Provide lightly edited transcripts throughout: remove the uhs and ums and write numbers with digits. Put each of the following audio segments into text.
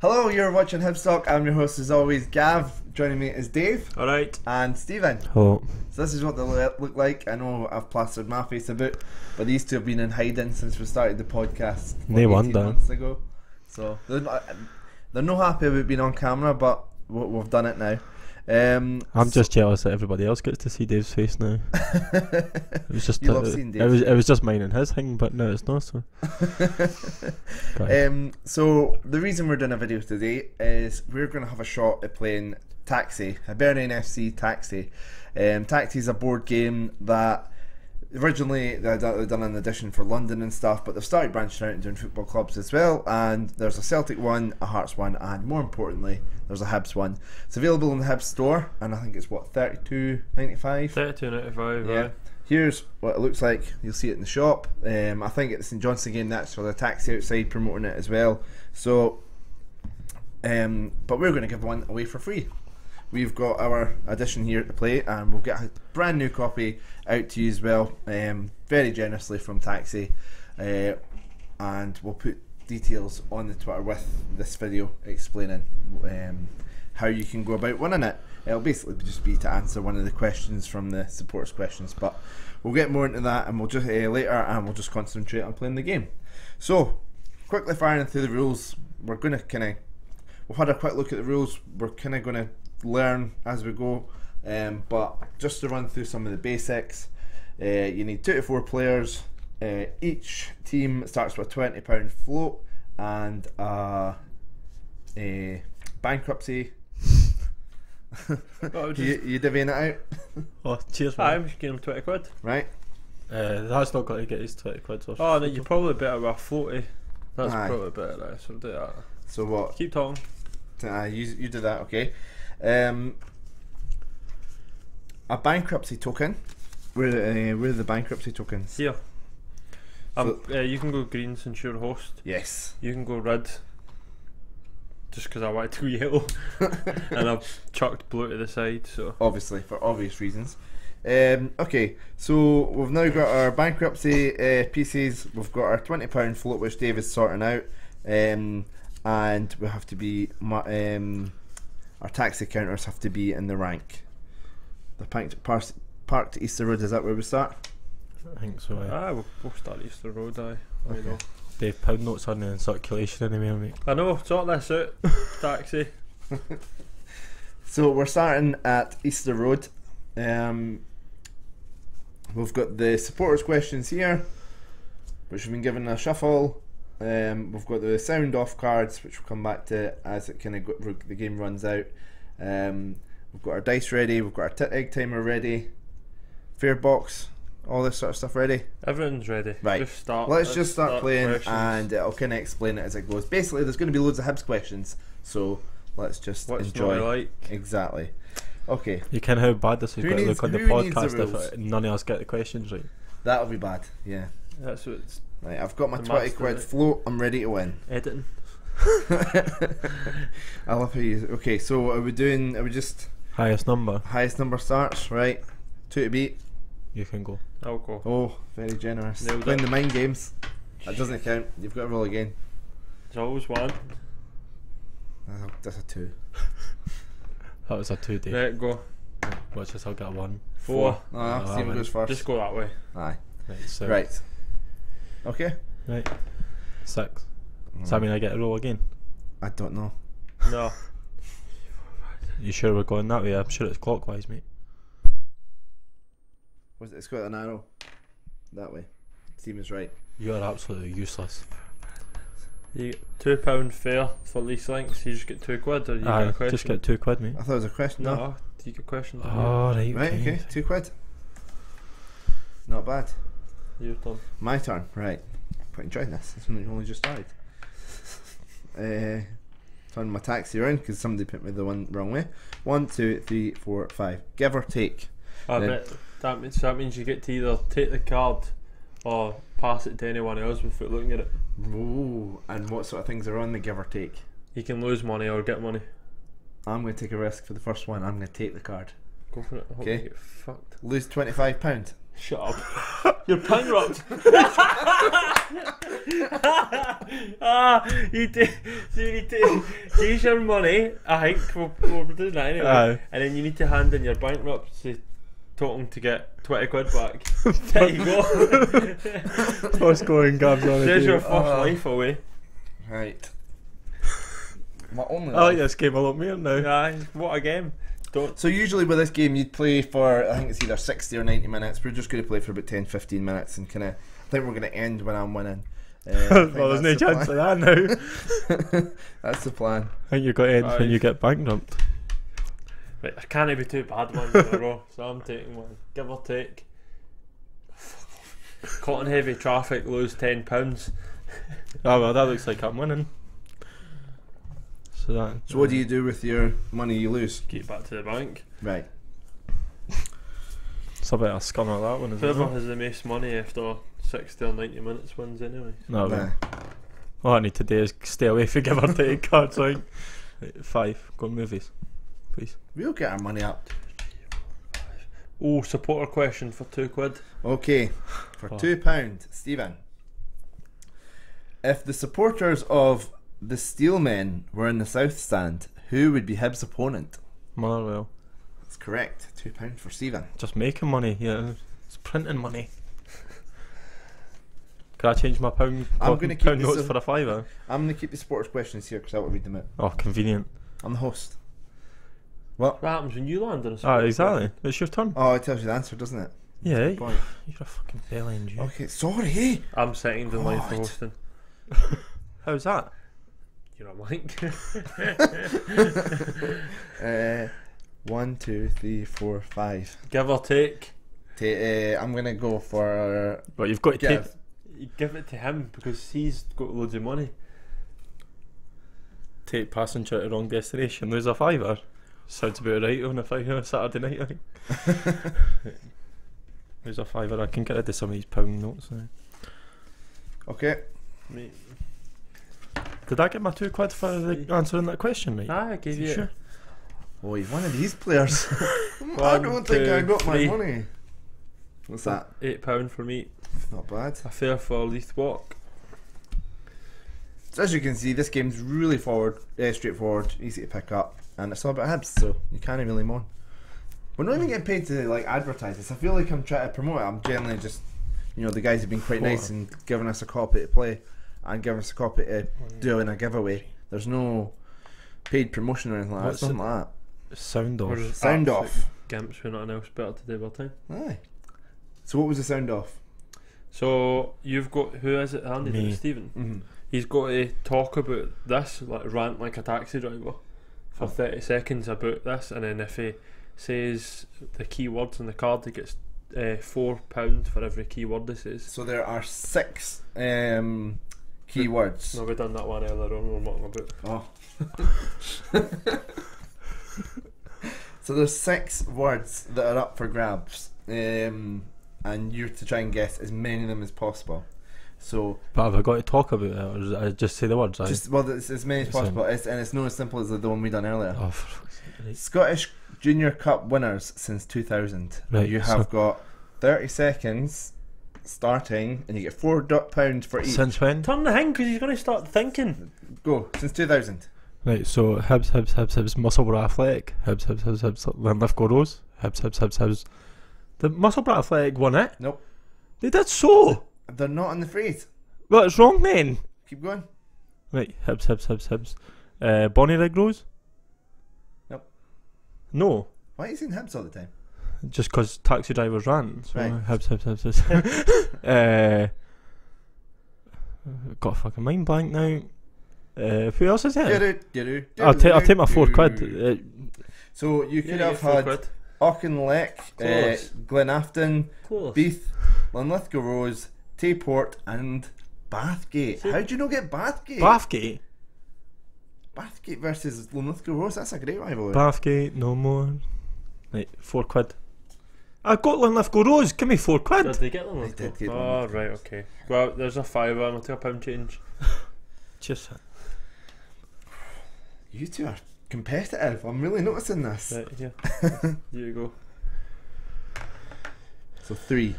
Hello, you're watching Hibs Talk. I'm your host as always, Gav. Joining me is Dave. Alright. And Stephen. Hello. So this is what they look like. I know I've plastered my face a bit, but these two have been in hiding since we started the podcast No wonder. months ago. So they're not happy about being on camera, but we've done it now. I'm just jealous that everybody else gets to see Dave's face now. It was just You love seeing it Dave's was just mine and his thing, but no, it's not. So. So the reason we're doing a video today is we're going to have a shot at playing Taxi, Hibernian FC Taxi. Taxi is a board game that originally they've done an edition for London and stuff, but they've started branching out and doing football clubs as well. And there's a Celtic one, a Hearts one, and more importantly, there's a Hibs one. It's available in the Hibs store, and I think it's what, $32.95. $32.95. Yeah. Were's what it looks like. You'll see it in the shop. I think it's St Johnstone game next for the Taxi outside promoting it as well. So, but we're going to give one away for free. We've got our edition here to play, and we'll get a brand new copy out to you as well, very generously from Taxi, and we'll put details on the Twitter with this video explaining how you can go about winning it. It'll basically just be to answer one of the questions from the supporters questions, but we'll get more into that, and we'll just later, and we'll just concentrate on playing the game. So, quickly firing through the rules. We're going to we've had a quick look at the rules. We're kind of going to learn as we go, but just to run through some of the basics, you need 2 to 4 players. Each team starts with a £20 float and a bankruptcy. You divvying it out? Oh, cheers, man. I'm just giving him 20 quid. Right. That's not got to get his 20 quid. So Oh, no, you're probably better with a floaty. That's Aye. probably better, right? So do that. So what? Keep talking. You do that, okay. A bankruptcy token. Where are the bankruptcy tokens? Here. You can go green since you're host. Yes. You can go red. Just because I want to go yellow. And I've chucked blue to the side, so. Obviously, for obvious reasons. Okay, so we've now got our bankruptcy pieces. We've got our £20 float, which Dave is sorting out. And we have to be our taxi counters have to be in the rank. The parked Easter Road, is that where we start? I think so. We'll start Easter Road, aye. I know. Dave, pound notes on in circulation anyway, mate. I know, sort this out. Taxi. So we're starting at Easter Road. We've got the supporters questions here, which have been given a shuffle. We've got the sound off cards, which we'll come back to as it kind of the game runs out. We've got our dice ready. We've got our egg timer ready. Fair box, all this sort of stuff ready. Everything's ready. Right. Let's just start playing, questions. And it'll kind of explain it as it goes. Basically, there's going to be loads of Hibs questions, so let's just enjoy. Not like? Exactly. Okay. You can how bad this is going to look on the podcast if none of us get the questions right. That'll be bad. Yeah. That's what it's. Right, I've got my 20 quid float. I'm ready to win. Editing. I love how you. Okay, so are we just highest number? Highest number starts, right? 2 to beat. You can go. I'll go. Oh, very generous. Nailed Playing it. the mind games. That doesn't count. You've got to roll again. There's always one. That's a 2. That was a 2 day. Let go. Watch this, I'll get a 1. 4. Steven goes first. Just go that way. Aye. Right. So Right. Okay. Right. 6. Does that mean I get a roll again? I don't know. No. You sure we're going that way? I'm sure it's clockwise, mate. It's got an arrow. That way. Steven's right. You are absolutely useless. You get £2 fare for lease links. You just get 2 quid, or you get a question. Just get 2 quid, mate. I thought it was a question. No, you get questions. Oh, right. Right, okay. 2 quid. Not bad. Your turn. My turn, right. Quite enjoying this. This one only just started. Turn my taxi around because somebody put me the one wrong way. 1, 2, 3, 4, 5. Give or take. I bet that means you get to either take the card or pass it to anyone else without looking at it. Ooh, and what sort of things are on the give or take? You can lose money or get money. I'm going to take a risk for the first one. I'm going to take the card. Go for it. I hope Okay. you get fucked. Lose £25. Shut up. You're bankrupt. You need to use your money. I think we're doing that anyway. Aye. And then you need to hand in your bankruptcy token to get 20 quid back. There you go. What's going, Gabs? There's your first life away. Right. My only I like life. this game a lot more now. Aye, what a game. Don't. So usually with this game you'd play for, I think it's either 60 or 90 minutes. We're just going to play for about 10-15 minutes and kind of, I think we're going to end when I'm winning. Well, there's no chance of that now. That's the plan. I think you've got to end when you get bankrupt. Right, there can't be two bad ones in a row, so I'm taking one. Give or take. Caught in heavy traffic, lose £10. Oh well, that looks like I'm winning. So what do you do with your money you lose? Get back to the bank. Right. it's a bit of a scunner that one, isn't Whoever it? has the most money after 60 or 90 minutes wins anyway. No, Nah. all I need to do is stay away from give or take cards. Right? 5. Go on movies, please. We'll get our money up. Oh, supporter question for £2. Okay. For Oh. £2, Stephen. If the supporters of the Steelmen were in the South Stand, who would be Hibs' opponent? Motherwell. That's correct. £2 for Stephen. Just making money, yeah. It's printing money. Can I change my pound I'm gonna keep pound this notes in- for a £5? I'm going to keep the supporters questions here because I will read them out. Oh, convenient. I'm the host. What? What happens when you land on a Ah, supporter exactly. It's your turn. Oh, it tells you the answer, doesn't it? Yeah, Good point. you're a fucking bell end, you. Okay, sorry. question? I'm second in line for God. hosting. How's that? You're a wank. 1, 2, 3, 4, 5. Give or take. I'm going to go for But you've got to take. give. You give it to him because he's got loads of money. Take passenger to the wrong destination, lose a £5. Sounds about right on a Saturday night, I think. Lose a £5. I can get rid of some of these pound notes now. Okay. Mate. Did I get my £2 for the answering that question, right? I gave you Sure. Oh, he's one of these players. I One, don't think I two, got my three. money. What's that? £8 for me. Not bad. A fare for Leith Walk. So as you can see, this game's really straightforward, easy to pick up, and it's all about Hibs, so you can't really moan. We're not even getting paid to like advertise this. I feel like I'm trying to promote it. I'm generally just, the guys have been quite nice and giving us a copy to play and giving us a copy to do in a giveaway. There's no paid promotion or anything like that. What's It's nothing like Sound We're off. that. just Sound absolute off. Gimps with nothing else better to do with our time. Aye. So what was the sound off? So you've got, who is it handed Me. to Stephen? Mm-hmm. He's got to talk about this, like rant like a taxi driver for 30 seconds about this, and then if he says the key words on the card, he gets £4 for every key word he says. So there are 6 keywords. No, we done that one earlier on. We're mucking about. Oh. So there's 6 words that are up for grabs, and you're to try and guess as many of them as possible. So But have I got to talk about it, or is it just say the words? it's as many as It's possible, and it's not as simple as the one we done earlier. Oh, for fuck's sake, right. Scottish Junior Cup winners since 2000. Right, You have got 30 seconds starting, and you get £4 for each. Since when? Turn the thing because he's going to start thinking. Go since 2000. Right, so Hibs, Musselburgh Athletic, Hibs, Linlithgow Rose, Hibs. The Musselburgh Athletic won it? Nope. They did so! They're not on the phrase. Well, it's wrong then. Keep going. Right, Hibs. Bonnyrigg Rose? Nope. No, Why are you saying Hibs all the time? just because taxi drivers ran. So Right. Hibs. Got a fucking mind blank now. Who else is there? I'll take my £4. So you could have had Auchinleck, Close. Glenafton, Close. Beath, Linlithgow Rose, Tayport, and Bathgate. See- How do you not get Bathgate? Bathgate? Bathgate versus Linlithgow Rose. That's a great rivalry. Bathgate, no more. Right, £4. I got Linlithgow Rose, give me £4. Did they get them? They did get them. Oh, right, okay. Well, there's a £5 and I'll take a pound change. Just You two are competitive. I'm really noticing this. Right, here. Here you go. So 3.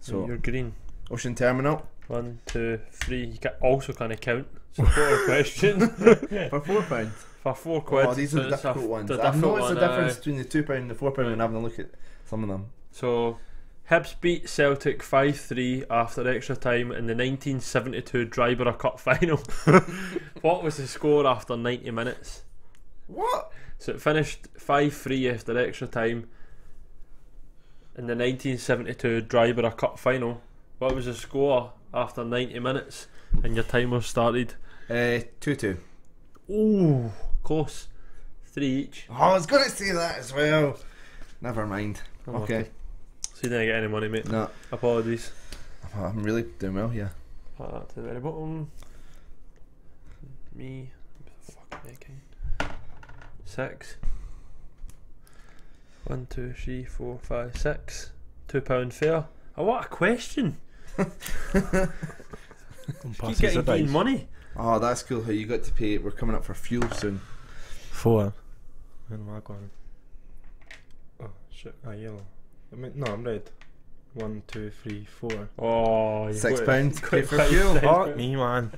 So you're green. Ocean Terminal 1, 2, 3. You also can't count. Supporter question. for £4. For £4. Oh, these are the it's difficult ones. the I've difficult noticed the one, difference between the £2 and the £4 when having a look at some of them. So, Hibs beat Celtic 5-3 after extra time in the 1972 Dryborough Cup final. What was the score after 90 minutes? What? So it finished 5-3 after extra time in the 1972 Dryborough Cup final. What was the score after 90 minutes? And your timer started. 2-2. Ooh, close. 3 each. Oh, I was going to say that as well. Never mind. Unlucky. Okay. So you didn't get any money, mate. No, Apologies. I'm really doing well here. Put that to the very bottom. Me. Fucking making. 6. 1, 2, 3, 4, 5, 6. £2 fair. Oh, what a question! Keep getting green money. Oh, that's cool how you got to pay. We're coming up for fuel soon. 4. When am I going? Oh shit! Yellow. I'm red. 1, 2, 3, 4. Oh, you've got £6 pay got for it. fuel. Fuck me, man.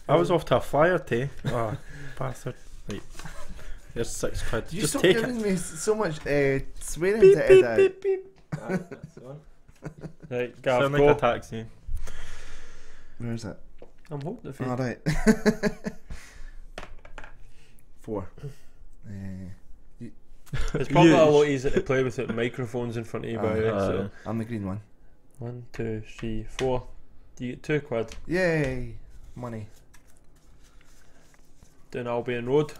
I was off to a flyer too. Oh, bastard. Right. Here's £6. You Just stop take giving it. me so much swearing Beep, to beep, edit. beep, beep. Right, Gav, Sound go. like a taxi. Where is it? I'm holding it for you. All right. 4. It's probably a lot easier to play without microphones in front of you, by the way. So. I'm the green one. 1, 2, 3, 4. Do you get £2? Yay! Money. Down Albion Road.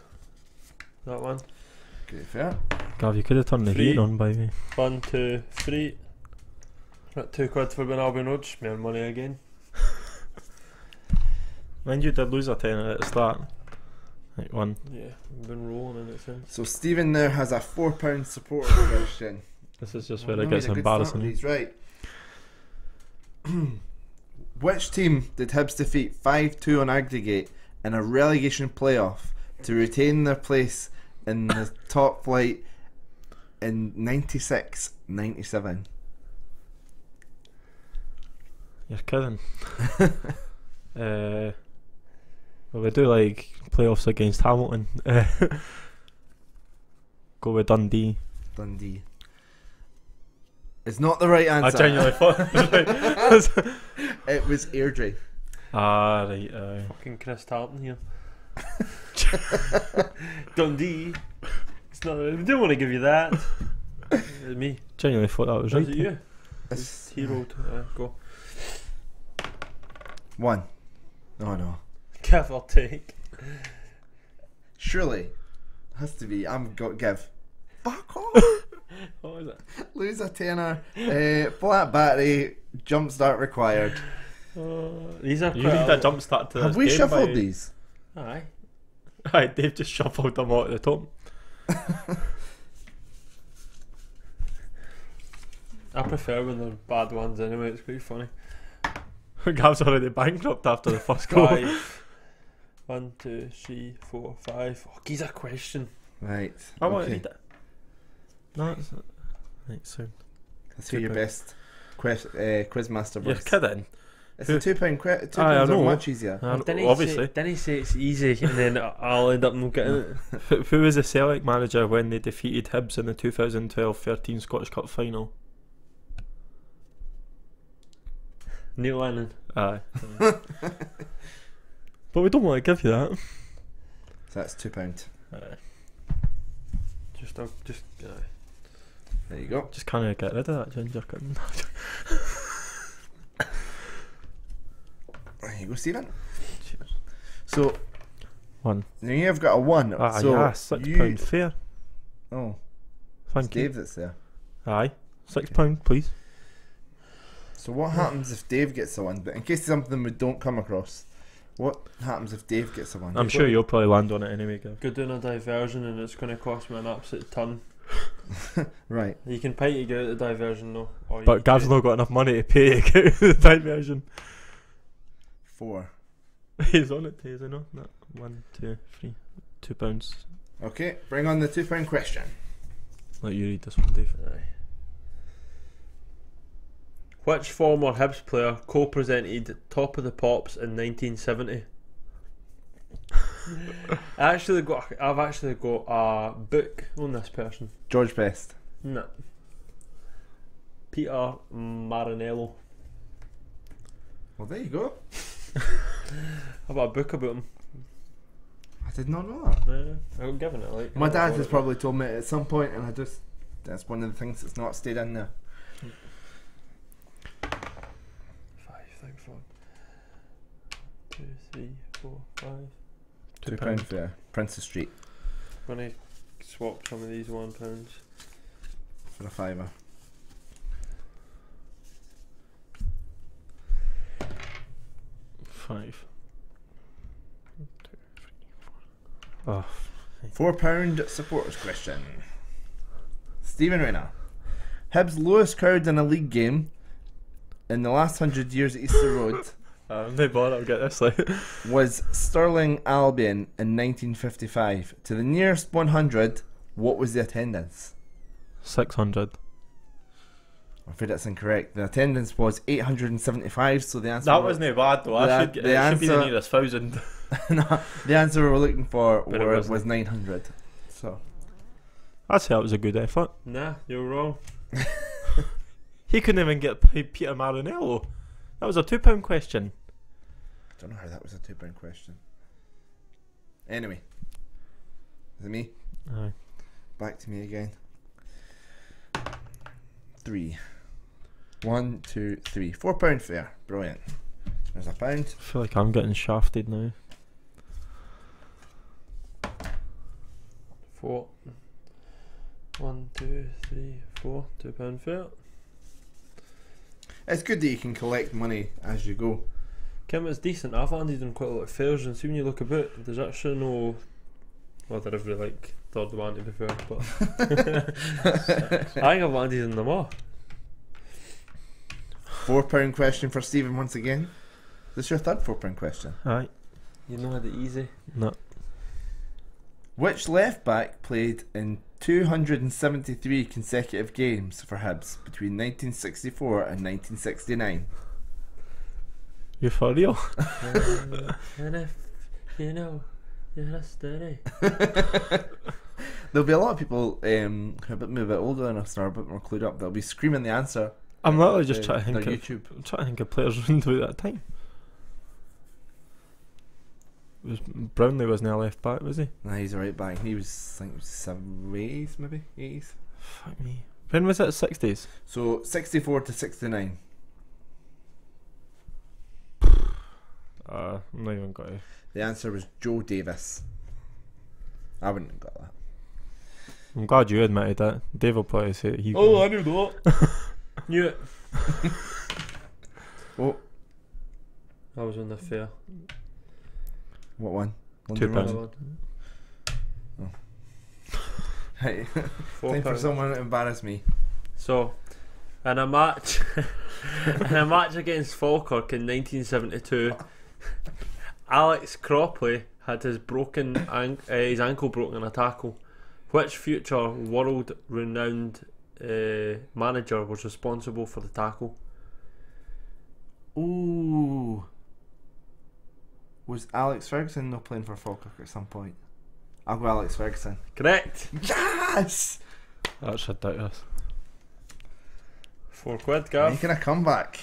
That one. Great fair. Gav, you could have turned the Three. heat on by me. 1, 2, 3. Got £2 for Down Albion Road. Just making money again. Mind you did lose a tenner at the start. Like 1. Yeah, I've been rolling in it since. So Stephen now has a £4 supporter question. This is just Well, where it no, gets he's a good start embarrassing. with these, right. Which team did Hibs defeat 5-2 on aggregate in a relegation playoff to retain their place in the top flight in 96-97? You're kidding. Well, we do like playoffs against Hamilton. Go with Dundee. Dundee. It's not the right I answer. genuinely thought it was right. It was Airdrie. Ah, right. Fucking Chris Tartan here. Dundee. It's not. We don't want to give you that. It's me. Genuinely thought that was Was right. it you? It's Hero. Go. 1. Oh no. Give or take. Surely. Has to be. I'm got give. Fuck off. What was it? Lose a tenner. Flat battery. Jump start required. These are You quite need a a jump start to Have this we game shuffled by- these? Aye. Aye, Dave just shuffled them all at the top. I prefer when they're bad ones anyway. It's quite funny. Gav's already bankrupt after the first goal. 5. 1, 2, 3, 4, 5. Oh, he's a question. Right. I want to okay. read it. No, it's not. Right, soon. Let's hear your best quizmaster You're voice. kidding. It's a £2 credit. Aye, I £2 know. are much easier. Obviously. Didn't he say it's easy and then I'll end up not getting it? Who was the Celtic manager when they defeated Hibs in the 2012-13 Scottish Cup final? Neil Lennon. Aye. But we don't want to give you that. So that's £2. Just There you go. Just can't get rid of that ginger kitten. There you go, Stephen. So 1. now you've got a 1. Ah, so yeah, £6 fair. Oh, it's Thank you. Dave that's there. Aye, £6, please. So what happens if Dave gets a 1? But in case it's something we don't come across, what happens if Dave gets a 1? I'm sure you'll probably land on it anyway, Gav. go doing a diversion and it's going to cost me an absolute ton. Right. You can pay to get out the diversion though. Or But you Gav's can- not got enough money to pay to get the diversion. 4. He's on it, is he not? No. 1, 2, 3, £2. Okay, bring on the £2 question. Let you read this one, Dave. Aye. Which former Hibs player co-presented Top of the Pops in 1970? I've actually got a book on this person. George Best. No. Peter Marinello. Well, there you go. I've got a book about him. I did not know that. I'm giving it like. My dad has probably told me at some point, and that's one of the things that's not stayed in there. 5, 6, 4, 2, 3, 4, 5. £2 for Princess Street I'm gonna swap some of these £1 for a fiver. Five. 2, 3, 4. Oh. £4 supporters question. Stephen Rayner. Hibs' lowest crowd in a league game in the last 100 years at Easter Road No bother, I'll get this like. was Stirling Albion in 1955. To the nearest 100, what was the attendance? 600. I'm afraid that's incorrect. The attendance was 875, so the answer That wasn't bad though. The- I should get, the it should be the answer- nearest 1,000. No, the answer we were looking for But it was wasn't. 900. So I'd say that was a good effort. Nah, you're wrong. He couldn't even get Peter Marinello. That was a £2 question. I don't know how that was a £2 question. Anyway, is it me? Aye. Back to me again. 3. 1, 2, 3. £4 fair. Brilliant. There's a pound. I feel like I'm getting shafted now. 4. 1, 2, 3, 4. £2 fair. It's good that you can collect money as you go. Kim, it's decent. I've landed on quite a lot of fairs, and see when you look about, there's actually no. Well, they're every like third one to be fair, but I think I've landed in them all. £4 question for Stephen once again. This is your third £4 question. Aye. You know the easy. No. Which left back played in 273 consecutive games for Hibs between 1964 and 1969? You for real? And if you know your history. There'll be a lot of people who are maybe a bit older than us and are a bit more clued up. They'll be screaming the answer. I'm literally just trying to think their of YouTube. I'm trying to think of players running through that time. Brownlee wasn't a left back, was he? Nah, he's a right back. He was, I think, it was 80s maybe, 80s. Fuck me. When was it? 60s? So 64 to 69. I'm not even got it. The answer was Joe Davis. I wouldn't have got that. I'm glad you admitted that. Dave will probably say that he. I knew that. Knew it. Oh, I was on the fair. what one? £2. London Road? Hey, time for £4. someone to embarrass me. So, in a match, in a match against Falkirk in 1972, Alex Cropley had his his ankle broken in a tackle. Which future world-renowned manager was responsible for the tackle? Ooh. Was Alex Ferguson not playing for Falkirk at some point? I'll go Alex Ferguson. Correct. Yes! That's ridiculous. £4, Gav. Making a comeback.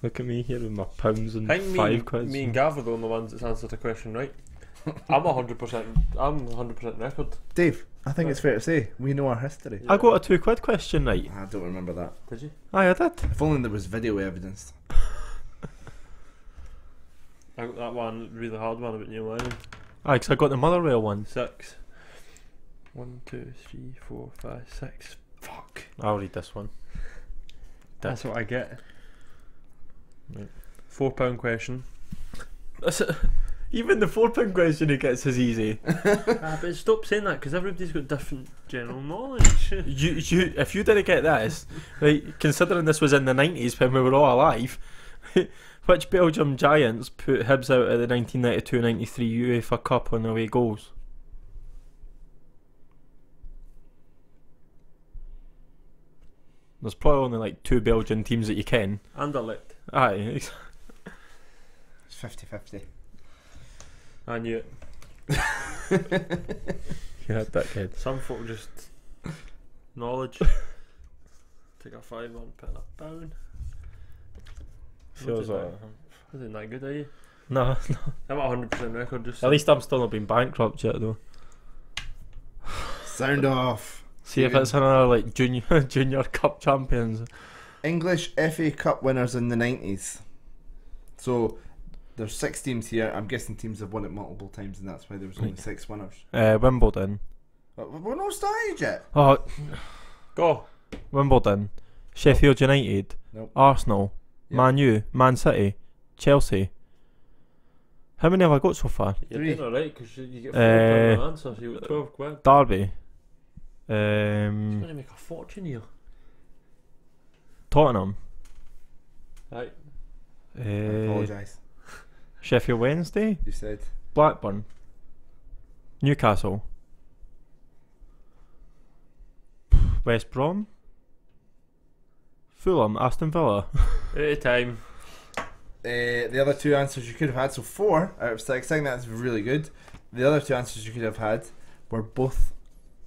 Look at me here with my pounds and I think £5. me and Gav are the only ones that's answered the question right. I'm 100%. I'm 100% record. Dave, I think it's fair to say we know our history. I got a £2 question right. I don't remember that. Did you? Aye, I did. If only there was video evidence. I got that one really hard one about Neil Lennon. Aye, 'cause I got the Motherwell one. 6. 1, 2, 3, 4, 5, 6. Fuck. I'll read this one. That's what I get. Right. £4 question. Even the £4 question he gets is easy. But stop saying that because everybody's got different general knowledge. you, if you didn't get this, right? Considering this was in the 90s when we were all alive, which Belgium Giants put Hibs out of the 1992-93 UEFA Cup on away goals? There's probably only like 2 Belgian teams that you can. Anderlecht. Aye. It's 50-50. I knew it. You had that kid. Some folk just knowledge. Take a 5 on, put in a pound. Feels like. Isn't that good, are you? No. I'm at 100% record. Just At least I'm still not been bankrupt yet though. Sound off. See if it's another like junior cup champions. English FA Cup winners in the 90s. So there's 6 teams here. I'm guessing teams have won it multiple times, and that's why there was only 6 winners. Wimbledon. We're not started yet. Oh, go. Wimbledon. Sheffield United. Nope. Arsenal. Yep. Man U. Man City. Chelsea. How many have I got so far? You're 3. doing alright because you get 4 pound an answer, so you got 12 quid. Derby. He's going to make a fortune here. Tottenham. Right. I apologise. Sheffield Wednesday. You said. Blackburn. Newcastle. West Brom. Fulham. Aston Villa. At a time. The other 2 answers you could have had, so 4 out of 6. I think that's really good. The other 2 answers you could have had were both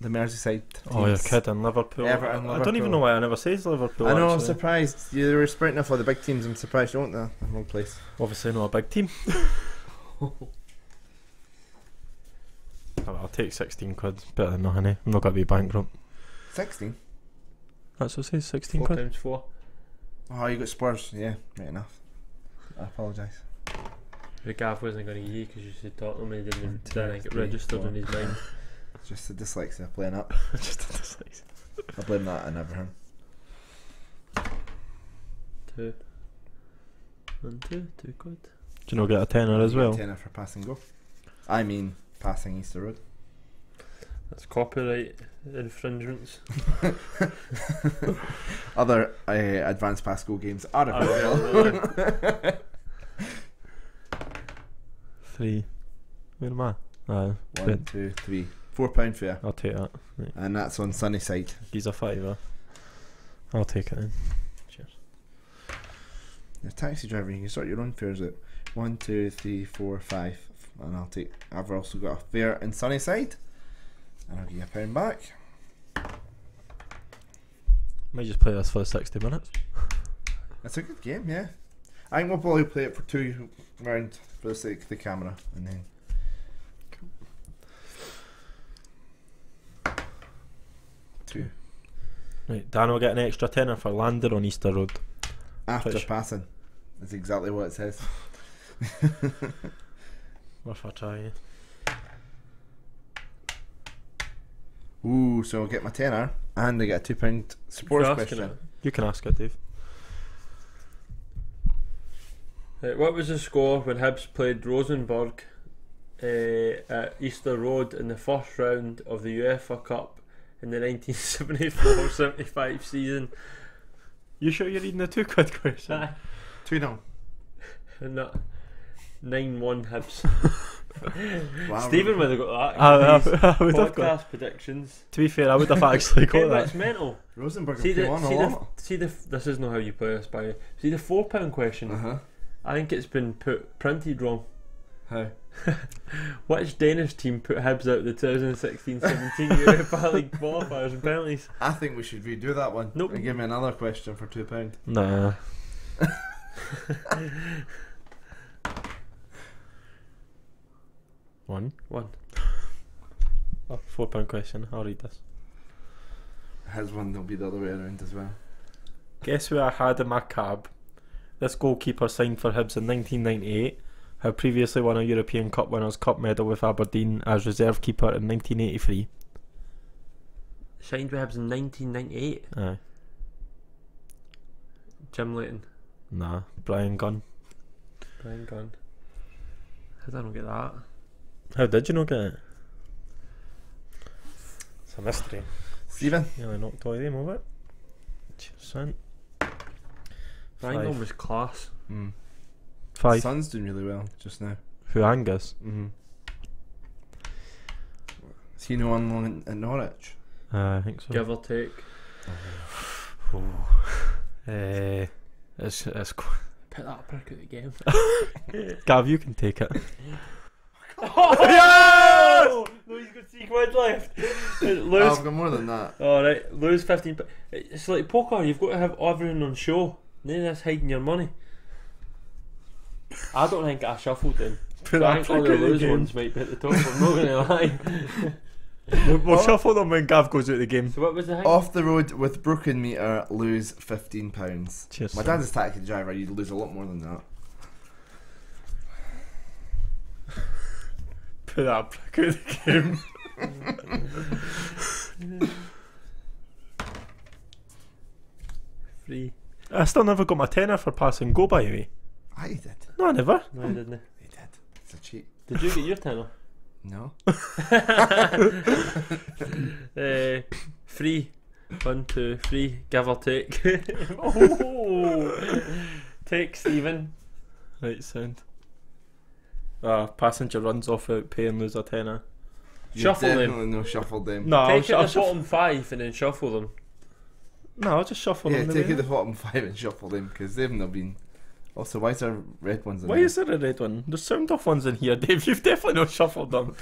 the Merseyside teams. Oh, you're kidding. Liverpool. Everton, I don't even Liverpool. know why I never says Liverpool. I know, I'm actually. surprised. You were sprinting off all the big teams. I'm surprised you weren't there. In wrong place. Obviously not a big team. I'll take 16 quid. Better than nothing. I'm not going to be bankrupt. 16? That's what it says, 16 4 quid. times 4. Oh, you got Spurs. Yeah, right enough. I apologise. The Gav wasn't going to give you because you said Tottenham and he didn't get 3, registered 4. in his mind. It's just the dyslexia playing up. Just a dislike. I blame that on everything. 2. 1, 2. 2 quid. Do you not get a tenner as well? Tenner for pass and go. I mean, passing Easter Road. That's copyright infringements. Other advanced pass go games are available. 3. Where am I? 1, 2, 3. £4 for you. I'll take that. Right. And that's on Sunnyside. He's a fiver. I'll take it then. Cheers. You're a taxi driver, you can sort your own fares out. 1, 2, 3, 4, 5. And I've also got a fare in Sunnyside. And I'll give you £1 back. Might just play this for 60 minutes. That's a good game, yeah. I think we'll probably play it for 2 rounds for the sake of the camera, and then. Cool. 2. Right, Dan will get an extra tenner for landing on Easter Road. After Which- passing. That's exactly what it says. Worth a try. Ooh, so I'll get my tenner, and I get a £2 support You're asking question. it. You can ask it, Dave. Right, what was the score when Hibs played Rosenborg at Easter Road in the first round of the UEFA Cup in the 1974-75 season? You sure you're reading the 2 quid question? Aye. 2-0. And that 9-1 Hibs. Wow. Stephen would have got that. I would have Podcast got. predictions. To be fair, I would have actually Okay, got that's that. mental. Rosenborg See have the, won a see lot. the, see the. This is not how you play this, by the way. See the £4 question. Uh-huh. I think it's been printed wrong. How? Which Danish team put Hibs out the 2016-17 Europa League qualifiers and penalties? I think we should redo that one. Nope. And give me another question for £2. Nah. One. Oh, £4 question. I'll read this. His one will be the other way around as well. Guess who I had in my cab? This goalkeeper signed for Hibs in 1998. Had previously won a European Cup Winners' Cup medal with Aberdeen as reserve keeper in 1983. Signed with Hibs in 1998. Aye. Jim Leighton. Nah. Brian Gunn. Brian Gunn. How did I not get that? How did you not get it? It's a mystery. Stephen? Nearly knocked all of them over. Cheers, son. Brian 5. Gunn was class. 5. Son's doing really well just now. Who, Angus? Is he no one long at Norwich? I think so. Give or take. It's Put that prick at the game. Gav, you can take it. Oh! No, he's got 3 quid left. Lose. I've got more than that. Alright, lose 15. It's like poker, you've got to have everything on show. None of this hiding your money. I don't think I shuffled them. Put So I that think all prick the at the lose game. ones might be at the top, I'm not going to lie. We'll shuffle them when Gav goes out of the game. So what was the hang? Off the road with broken meter, lose £15. Cheers. My dad's a taxi driver, you'd lose a lot more than that. Put that prick out of the game. Free. I still never got my tenner for passing go, by the way. I did. No, I never. No, I didn't. He did. It's a cheat. Did you get your tenner? No. Free. 1, 2, 3. Give or take. Oh! Take, Stephen. Right, sound. Passenger runs off without paying, lose a tenner. You Shuffle them. definitely no shuffle them. No, Take I'll out the bottom 5 and then shuffle them. No, I'll just shuffle Yeah, them. take the out way. the bottom 5 and shuffle them because they've not been. Also, why is there red ones in Why there? is there a red one? There's sound off ones in here, Dave. You've definitely not shuffled them.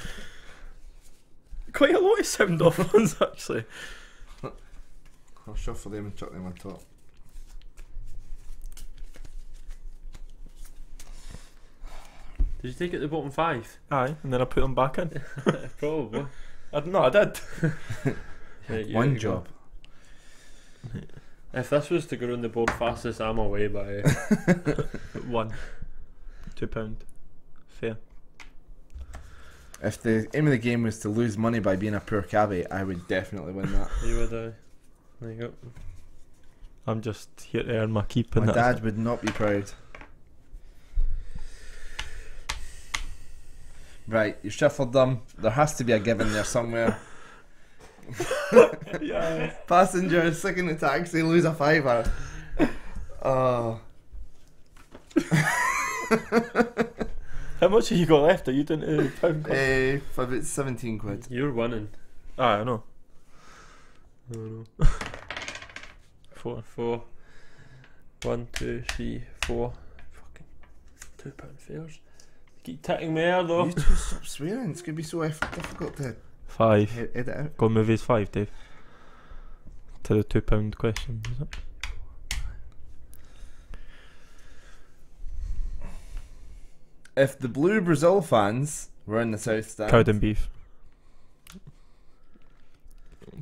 Quite a lot of sound off ones, actually. I'll shuffle them and chuck them on top. Did you take out the bottom 5? Aye, and then I put them back in. Probably. No, I did. Right, One you go. job. If this was to go around the board fastest, I'm away by £1. £2. Fair. If the aim of the game was to lose money by being a poor cabbie, I would definitely win that. You would, there you go. I'm just here to earn my keep. And My that's dad would not be proud. Right, you shuffled them. There has to be a given there somewhere. yeah. Passenger sick in the taxi, lose a £5. Oh. How much have you got left? Are you doing £2 club? About 17 quid. You're winning. I know. Oh no. 4. 4. 1, 2, 3, 4. Fucking £2 fares. Keep ticking me out though. You two stop swearing. It's going to be so difficult to 5. edit out. Go movies 5, Dave. To the £2 question, is it? If the Blue Brazil fans were in the South Stand, Cowed and beef.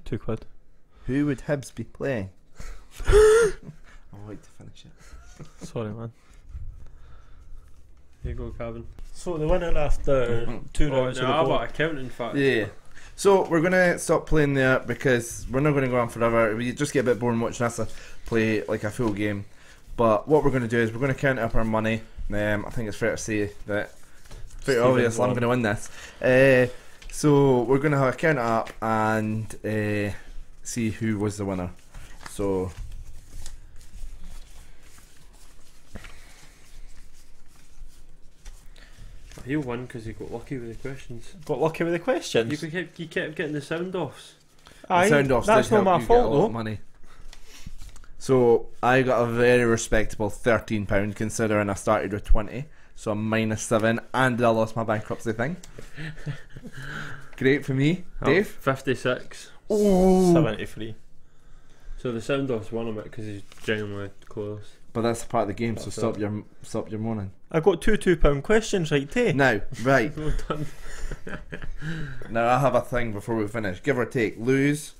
£2. who would Hibs be playing? I'll wait to finish it. Sorry, man. Here you go, Cabin. So the winner after 2 Oh, rounds no, of the I've board. got accounting fact. Yeah. So we're gonna stop playing there because we're not gonna go on forever. We just get a bit boring watching us play like a full game. But what we're gonna do is we're gonna count up our money. I think it's fair to say that pretty Stephen obvious I'm won. gonna win this. So we're gonna have a count up and see who was the winner. So He'll win because he got lucky with the questions. Got lucky with the questions. You kept getting the sound offs. Aye, the sound offs that's did not help my you get a fault lot of though. money. So I got a very respectable £13 considering I started with 20. So I'm -7 and I lost my bankruptcy thing. Great for me. Dave? 56. Oh, 73. So the sound offs won him it because he's genuinely close. but that's a part of the game, so That's stop your moaning. I got two £2 questions right there. Now, right. Well done. Now I have a thing before we finish. Give or take. Lose,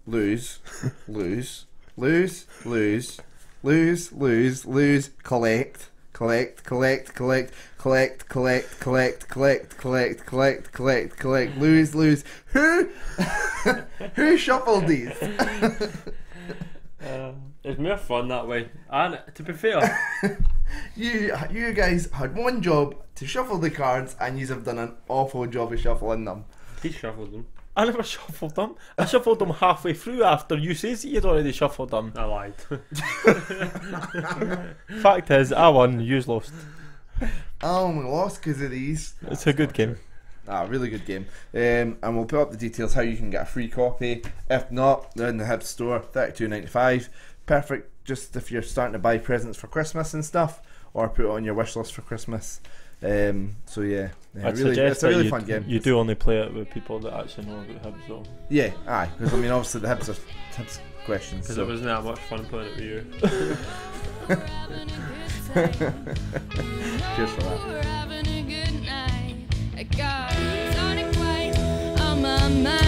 lose, lose, lose, lose, lose, lose, lose, collect, collect, collect, collect, collect, collect, collect, collect, collect, collect, collect, collect, lose, lose. Who who shuffled these? It's more fun that way. And to be fair, You guys had one job to shuffle the cards and you have done an awful job of shuffling them. he shuffled them. I never shuffled them. I shuffled them halfway through after you says you'd already shuffled them. I lied. Fact is, I won, you's lost. I only lost because of these. It's a good game. Really good game. And we'll put up the details how you can get a free copy. If not, they're in the Hibs store, $32.95. perfect just if you're starting to buy presents for Christmas and stuff, or put it on your wish list for Christmas. So yeah, I'd really, suggest it's a that really fun game. You do only play it with people that actually know about Hibs, though. Yeah, aye, because I mean, obviously the Hibs are Hibs questions. Because So. it wasn't that much fun playing it with you. Cheers for that. We're having a good night. I got started quite on my mind.